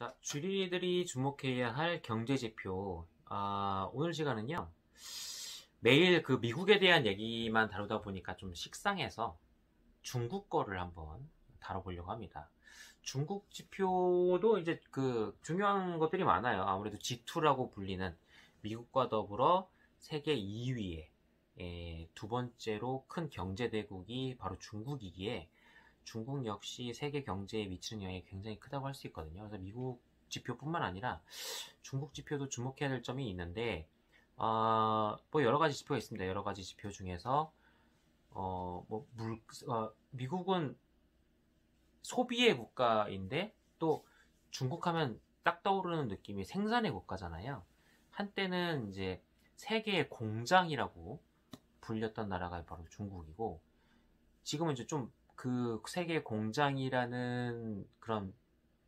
자, 주린이들이 주목해야 할 경제지표. 오늘 시간은요, 매일 그 미국에 대한 얘기만 다루다 보니까 좀 식상해서 중국 거를 한번 다뤄보려고 합니다. 중국 지표도 이제 그 중요한 것들이 많아요. 아무래도 G2라고 불리는 미국과 더불어 세계 2위에 두 번째로 큰 경제대국이 바로 중국이기에 중국 역시 세계 경제에 미치는 영향이 굉장히 크다고 할 수 있거든요. 그래서 미국 지표뿐만 아니라 중국 지표도 주목해야 될 점이 있는데, 뭐 여러 가지 지표가 있습니다. 여러 가지 지표 중에서 미국은 소비의 국가인데 또 중국 하면 딱 떠오르는 느낌이 생산의 국가잖아요. 한때는 이제 세계의 공장이라고 불렸던 나라가 바로 중국이고, 지금은 이제 좀 그 세계 공장이라는 그런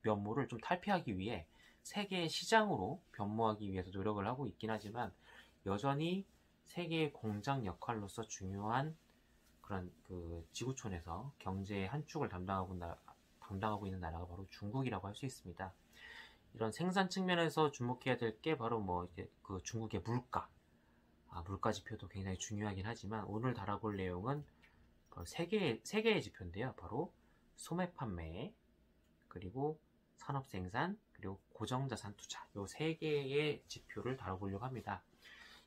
면모를 좀 탈피하기 위해 세계 시장으로 변모하기 위해서 노력을 하고 있긴 하지만, 여전히 세계의 공장 역할로서 중요한 그런 그 지구촌에서 경제의 한 축을 담당하고 있는 나라가 바로 중국이라고 할 수 있습니다. 이런 생산 측면에서 주목해야 될 게 바로 뭐 이제 그 중국의 물가 지표도 굉장히 중요하긴 하지만, 오늘 다뤄볼 내용은 바로 세 개의 지표인데요. 바로 소매 판매, 그리고 산업 생산, 그리고 고정자산 투자, 요 세 개의 지표를 다뤄보려고 합니다.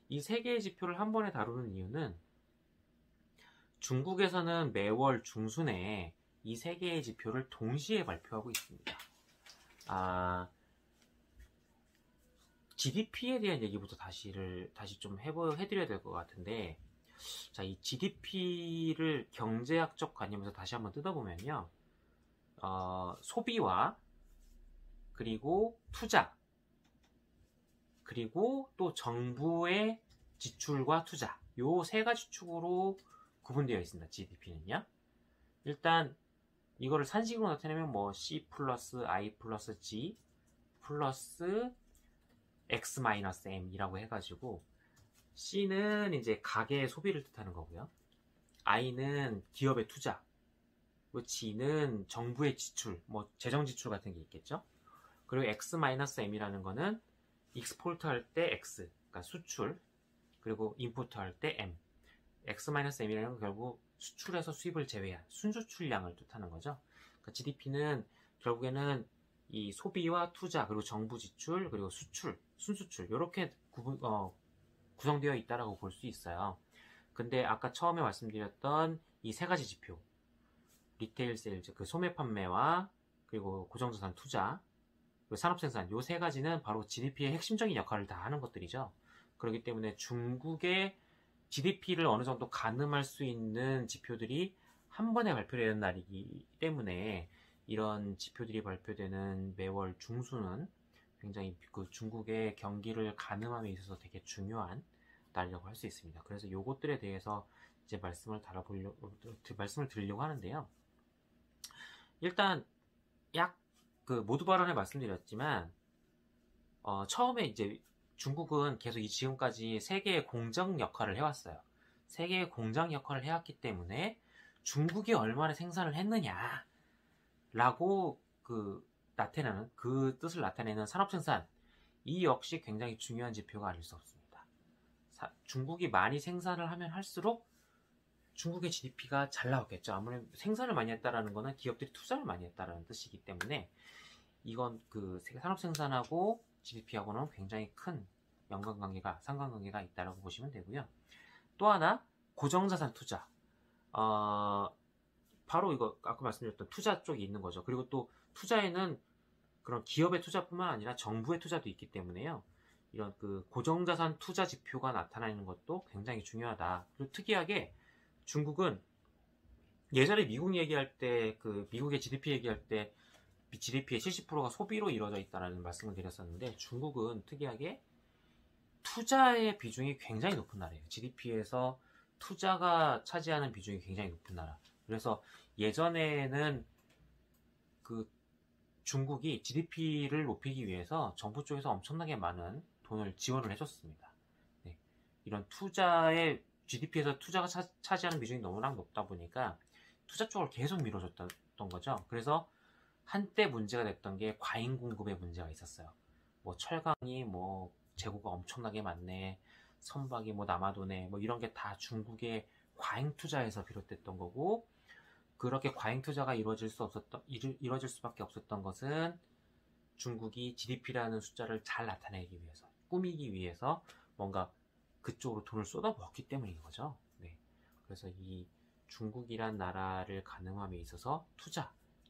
이 세 개의 지표를 한 번에 다루는 이유는 중국에서는 매월 중순에 이 세 개의 지표를 동시에 발표하고 있습니다. GDP에 대한 얘기부터 다시 좀 해드려야 될 것 같은데, 자, 이 GDP를 경제학적 관점에서 다시 한번 뜯어보면요, 소비와 그리고 투자, 그리고 또 정부의 지출과 투자, 요 세 가지 축으로 구분되어 있습니다. GDP는요. 일단 이거를 산식으로 나타내면 뭐 C 플러스 I 플러스 G 플러스 X 마이너스 M이라고 해가지고, C는 이제 가계의 소비를 뜻하는 거고요. I는 기업의 투자, G는 정부의 지출, 뭐 재정 지출 같은 게 있겠죠. 그리고 X-M이라는 거는 익스포트 할 때 X, 그러니까 수출, 그리고 임포트 할 때 M. X-M이라는 건 결국 수출에서 수입을 제외한 순수출량을 뜻하는 거죠. 그러니까 GDP는 결국에는 이 소비와 투자, 그리고 정부 지출, 그리고 수출, 순수출, 이렇게 구성되어 있다라고 볼 수 있어요. 근데 아까 처음에 말씀드렸던 이 세 가지 지표, 리테일 세일즈, 그 소매 판매와 그리고 고정자산 투자, 그리고 산업생산, 요 세 가지는 바로 GDP의 핵심적인 역할을 다 하는 것들이죠. 그렇기 때문에 중국의 GDP를 어느 정도 가늠할 수 있는 지표들이 한 번에 발표되는 날이기 때문에, 이런 지표들이 발표되는 매월 중순은 굉장히 그 중국의 경기를 가늠함에 있어서 되게 중요한 날이라고 할 수 있습니다. 그래서 요것들에 대해서 이제 말씀을 드리려고 하는데요. 일단 모두 발언에 말씀드렸지만, 처음에 이제 중국은 계속 지금까지 세계의 공장 역할을 해왔어요. 세계의 공장 역할을 해왔기 때문에 중국이 얼마나 생산을 했느냐라고 그 뜻을 나타내는 산업생산, 이 역시 굉장히 중요한 지표가 아닐 수 없습니다. 중국이 많이 생산을 하면 할수록 중국의 GDP가 잘 나왔겠죠. 아무래도 생산을 많이 했다라는 거는 기업들이 투자를 많이 했다라는 뜻이기 때문에, 이건 그 산업생산하고 GDP하고는 굉장히 큰 상관관계가 있다라고 보시면 되고요. 또 하나, 고정자산 투자. 바로 이거 아까 말씀드렸던 투자 쪽이 있는 거죠. 그리고 또 투자에는 그런 기업의 투자뿐만 아니라 정부의 투자도 있기 때문에요. 이런 그 고정자산 투자 지표가 나타나는 것도 굉장히 중요하다. 그리고 특이하게 중국은 예전에 미국 얘기할 때, 그 미국의 GDP 얘기할 때 GDP의 70%가 소비로 이루어져 있다는 말씀을 드렸었는데, 중국은 특이하게 투자의 비중이 굉장히 높은 나라예요. GDP에서 투자가 차지하는 비중이 굉장히 높은 나라. 그래서 예전에는 그 중국이 GDP를 높이기 위해서 정부 쪽에서 엄청나게 많은 돈을 지원을 해줬습니다. 네. 이런 GDP에서 투자가 차지하는 비중이 너무나 높다 보니까 투자 쪽을 계속 밀어줬던 거죠. 그래서 한때 문제가 됐던 게 과잉 공급의 문제가 있었어요. 뭐 철강이 뭐 재고가 엄청나게 많네, 선박이 뭐 남아도네, 뭐 이런 게 다 중국의 과잉 투자에서 비롯됐던 거고, 그렇게 과잉 투자가 이루어질 수밖에 없었던 것은 중국이 GDP라는 숫자를 잘 나타내기 위해서, 꾸미기 위해서 뭔가 그쪽으로 돈을 쏟아부었기 때문인 거죠. 네. 그래서 이 중국이란 나라를 가늠함에 있어서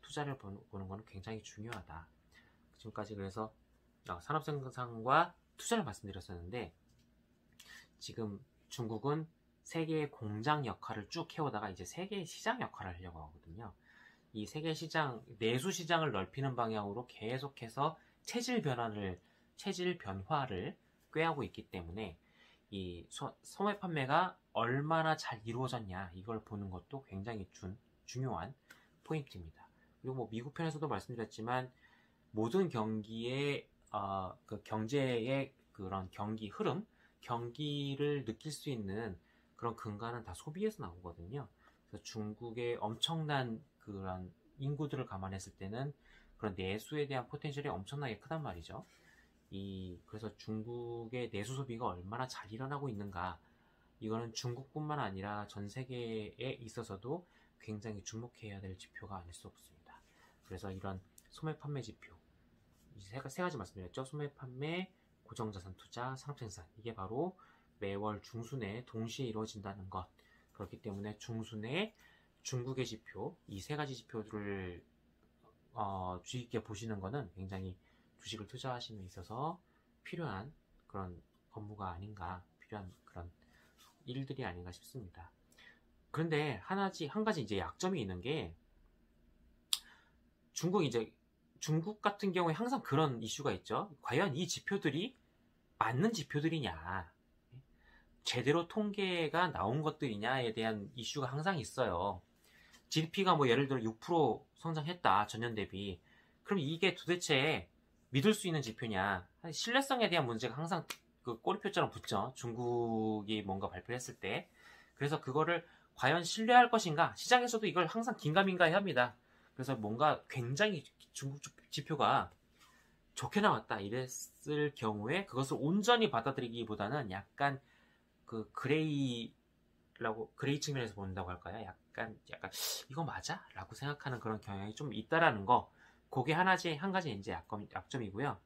투자를 보는 것은 굉장히 중요하다. 지금까지 그래서 산업생산과 투자를 말씀드렸었는데, 지금 중국은 세계의 공장 역할을 쭉 해오다가 이제 세계의 시장 역할을 하려고 하거든요. 이 세계 시장, 내수 시장을 넓히는 방향으로 계속해서 체질 변화를 꾀하고 있기 때문에 이 소매 판매가 얼마나 잘 이루어졌냐, 이걸 보는 것도 굉장히 중요한 포인트입니다. 그리고 뭐 미국 편에서도 말씀드렸지만, 모든 경기의 그 경제의 그런 경기 흐름, 경기를 느낄 수 있는 그런 근간은 다 소비에서 나오거든요. 그래서 중국의 엄청난 그런 인구들을 감안했을 때는 그런 내수에 대한 포텐셜이 엄청나게 크단 말이죠. 그래서 중국의 내수 소비가 얼마나 잘 일어나고 있는가, 이거는 중국뿐만 아니라 전 세계에 있어서도 굉장히 주목해야 될 지표가 아닐 수 없습니다. 그래서 이런 소매 판매 지표, 세 가지 말씀드렸죠. 소매 판매, 고정자산 투자, 산업생산, 이게 바로 매월 중순에 동시에 이루어진다는 것. 그렇기 때문에 중순에 중국의 지표, 이 세 가지 지표들을 주의 깊게 보시는 것은 굉장히 주식을 투자하시는 데 있어서 필요한 그런 업무가 아닌가, 필요한 그런 일들이 아닌가 싶습니다. 그런데 한 가지 이제 약점이 있는 게, 중국 같은 경우에 항상 그런 이슈가 있죠. 과연 이 지표들이 맞는 지표들이냐, 제대로 통계가 나온 것들이냐에 대한 이슈가 항상 있어요. GDP가 뭐 예를 들어 6% 성장했다, 전년 대비. 그럼 이게 도대체 믿을 수 있는 지표냐? 신뢰성에 대한 문제가 항상 그 꼬리표처럼 붙죠. 중국이 뭔가 발표를 했을 때. 그래서 그거를 과연 신뢰할 것인가? 시장에서도 이걸 항상 긴가민가해 합니다. 그래서 뭔가 굉장히 중국 지표가 좋게 나왔다 이랬을 경우에 그것을 온전히 받아들이기보다는 약간 그 그레이 측면에서 본다고 할까요? 약간 이거 맞아? 라고 생각하는 그런 경향이 좀 있다라는 거. 그게 한 가지 이제 약점이고요.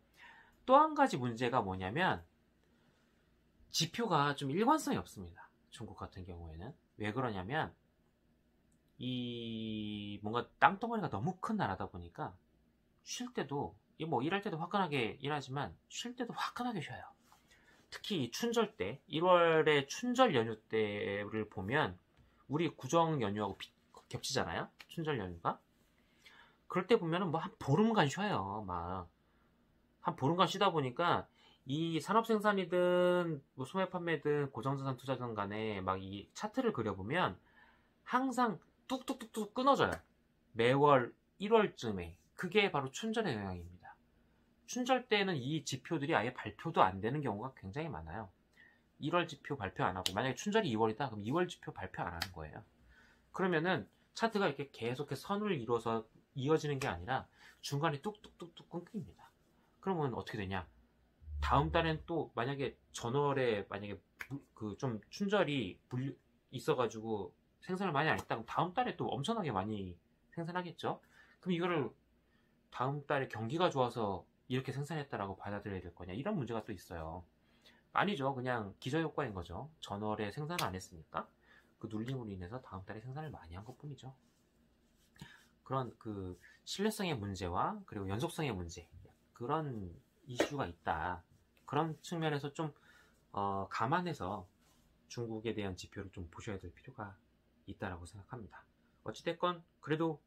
또 한 가지 문제가 뭐냐면, 지표가 좀 일관성이 없습니다. 중국 같은 경우에는. 왜 그러냐면, 뭔가 땅덩어리가 너무 큰 나라다 보니까 쉴 때도, 뭐 일할 때도 화끈하게 일하지만 쉴 때도 화끈하게 쉬어요. 특히 춘절 때, 1월에 춘절 연휴 때를 보면 우리 구정 연휴하고 겹치잖아요. 춘절 연휴가. 그럴 때 보면은 뭐 한 보름간 쉬어요. 막 한 보름간 쉬다 보니까 이 산업생산이든 뭐 소매 판매든 고정자산 투자든 간에 막 이 차트를 그려보면 항상 뚝뚝뚝뚝 끊어져요. 매월 1월쯤에. 그게 바로 춘절의 영향입니다. 춘절 때는 이 지표들이 아예 발표도 안 되는 경우가 굉장히 많아요. 1월 지표 발표 안 하고, 만약에 춘절이 2월이다 그럼 2월 지표 발표 안 하는 거예요. 그러면은 차트가 이렇게 계속해서 선을 이루어서 이어지는 게 아니라 중간에 뚝뚝뚝뚝 끊깁니다. 그러면 어떻게 되냐? 다음 달엔 또 만약에 전월에 그 좀 춘절이 있어가지고 생산을 많이 안 했다 그럼 다음 달에 또 엄청나게 많이 생산하겠죠? 그럼 이거를 다음 달에 경기가 좋아서 이렇게 생산했다라고 받아들여야 될 거냐, 이런 문제가 또 있어요. 아니죠. 그냥 기저효과인 거죠. 전월에 생산을 안 했으니까 그 눌림으로 인해서 다음 달에 생산을 많이 한 것뿐이죠. 그런 그 신뢰성의 문제와 그리고 연속성의 문제, 그런 이슈가 있다. 그런 측면에서 좀 감안해서 중국에 대한 지표를 좀 보셔야 될 필요가 있다라고 생각합니다. 어찌됐건 그래도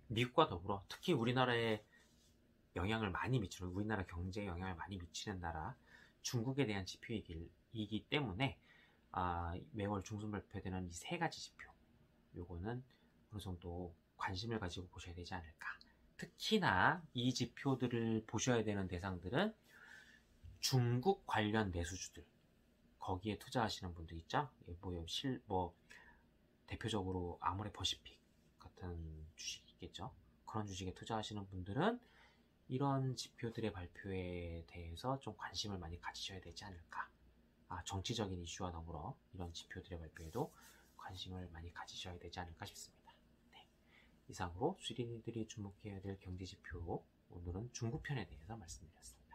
미국과 더불어 특히 우리나라에 우리나라 경제에 영향을 많이 미치는 나라 중국에 대한 지표이기 때문에 매월 중순 발표되는 이 세 가지 지표, 요거는 어느 정도 관심을 가지고 보셔야 되지 않을까. 특히나 이 지표들을 보셔야 되는 대상들은 중국 관련 매수주들, 거기에 투자하시는 분들 있죠. 대표적으로 아모레 퍼시픽 같은 주식이 있겠죠. 그런 주식에 투자하시는 분들은 이런 지표들의 발표에 대해서 좀 관심을 많이 가지셔야 되지 않을까. 정치적인 이슈와 더불어 이런 지표들의 발표에도 관심을 많이 가지셔야 되지 않을까 싶습니다. 네. 이상으로 주린이들이 주목해야 될 경제지표, 오늘은 중국편에 대해서 말씀드렸습니다.